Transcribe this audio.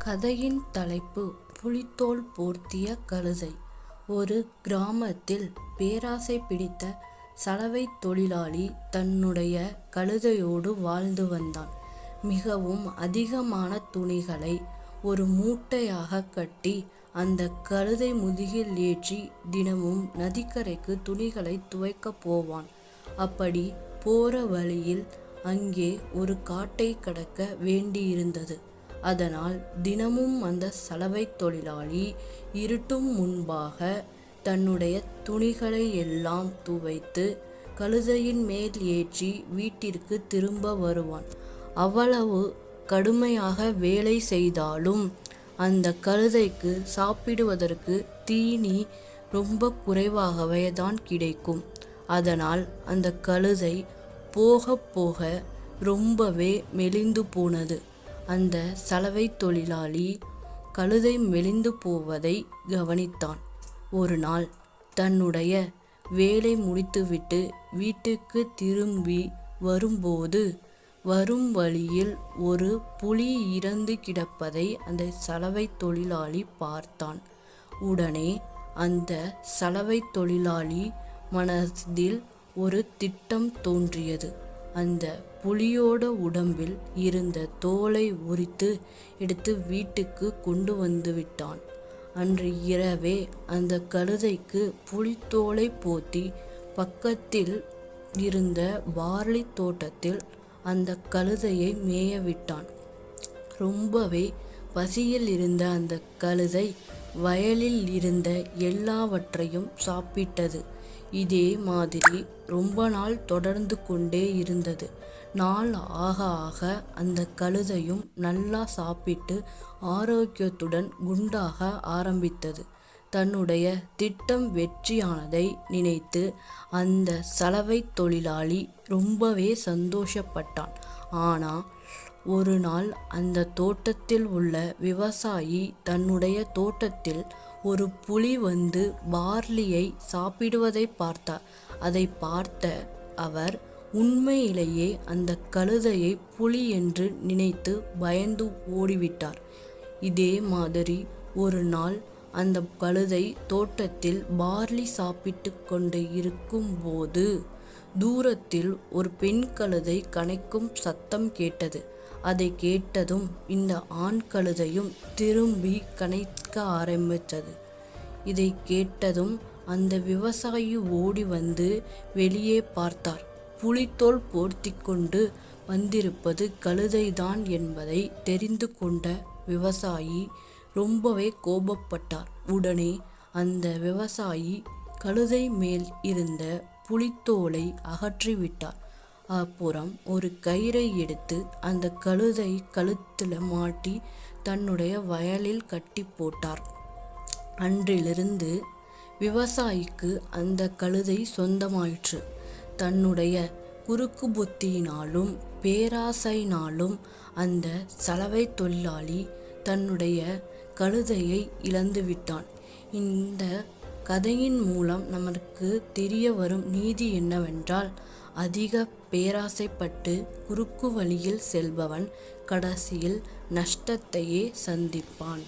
கதையின் தலைப்பு புலித்தோல் போர்த்திய கழுதை. ஒரு கிராமத்தில் பேராசை பிடித்த சலவை தொழிலாளி தன்னுடைய கழுதையோடு வாழ்ந்து வந்தான். மிகவும் அதிகமான துணிகளை ஒரு மூட்டையாக கட்டி அந்த கழுதை முதுகில் ஏற்றி தினமும் நதிக்கரைக்கு துணிகளை துவைக்க போவான். அப்படி போற வழியில் அங்கே ஒரு காட்டை கடக்க வேண்டியிருந்தது. அதனால் தினமும் அந்த சலவை தொழிலாளி இருட்டும் முன்பாக தன்னுடைய துணிகளை எல்லாம் துவைத்து கழுதையின் மேல் ஏற்றி வீட்டிற்கு திரும்ப வருவான். அவ்வளவு கடுமையாக வேலை செய்தாலும் அந்த கழுதைக்கு சாப்பிடுவதற்கு தீனி ரொம்ப குறைவாகவே தான் கிடைக்கும். அதனால் அந்த கழுதை போக போக ரொம்பவே மெலிந்து போனது. அந்த சலவை தொழிலாளி கழுதை மெலிந்து போவதை கவனித்தான். ஒரு நாள் தன்னுடைய வேலை முடித்துவிட்டு வீட்டுக்கு திரும்பி வரும்போது வரும் வழியில் ஒரு புலி இறந்து கிடப்பதை அந்த சலவை தொழிலாளி பார்த்தான். உடனே அந்த சலவை தொழிலாளி மனதில் ஒரு திட்டம் தோன்றியது. அந்த புலியோட உடம்பில் இருந்த தோலை உரித்து எடுத்து வீட்டுக்கு கொண்டு வந்து விட்டான். அன்று இரவே அந்த கழுதைக்கு புலித்தோலை போத்தி பக்கத்தில் இருந்த பார்லி தோட்டத்தில் அந்த கழுதையை மேய விட்டான். ரொம்பவே பசியில் இருந்த அந்த கழுதை வயலில் இருந்த எல்லாவற்றையும் சாப்பிட்டது. இதே மாதிரி ரொம்ப நாள் தொடர்ந்து கொண்டே இருந்தது. நாள் ஆக ஆக அந்த கழுதையும் நல்லா சாப்பிட்டு ஆரோக்கியத்துடன் குண்டாக ஆரம்பித்தது. தன்னுடைய திட்டம் வெற்றியானதை நினைத்து அந்த சலவை தொழிலாளி ரொம்பவே சந்தோஷப்பட்டான். ஆனால் ஒரு நாள் அந்த தோட்டத்தில் உள்ள விவசாயி தன்னுடைய தோட்டத்தில் ஒரு புலி வந்து பார்லியை சாப்பிடுவதை பார்த்தார். அதை பார்த்த அவர் உண்மையிலேயே அந்த கழுதையை புலி என்று நினைத்து பயந்து ஓடிவிட்டார். இதே மாதிரி ஒரு நாள் அந்த கழுதை தோட்டத்தில் பார்லி சாப்பிட்டு கொண்டு இருக்கும் போது தூரத்தில் ஒரு பெண் கழுதை கனைக்கும் சத்தம் கேட்டது. அதை கேட்டதும் இந்த ஆண் கழுதையும் திரும்பி கனைக்க ஆரம்பித்தது. இதை கேட்டதும் அந்த விவசாயி ஓடி வந்து வெளியே பார்த்தார். புலித்தோல் போர்த்தி கொண்டு வந்திருப்பது கழுதைதான் என்பதை தெரிந்து கொண்ட விவசாயி ரொம்பவே கோபப்பட்டார். உடனே அந்த விவசாயி கழுதை மேல் இருந்த புலித்தோலை அகற்றிவிட்டார். அப்புறம் ஒரு கயிறை எடுத்து அந்த கழுதை கழுத்தில் மாட்டி தன்னுடைய வயலில் கட்டி போட்டார். அன்றிலிருந்து விவசாயிக்கு அந்த கழுதை சொந்தமாயிற்று. தன்னுடைய குறுக்கு புத்தியினாலும் பேராசையினாலும் அந்த சலவை தொழிலாளி தன்னுடைய கழுதையை இழந்து விட்டான். இந்த கதையின் மூலம் நமக்கு தெரிய வரும் நீதி என்னவென்றால், அதிக பேராசைப்பட்டு குறுக்கு வழியில் செல்பவன் கடைசியில் நஷ்டத்தையே சந்திப்பான்.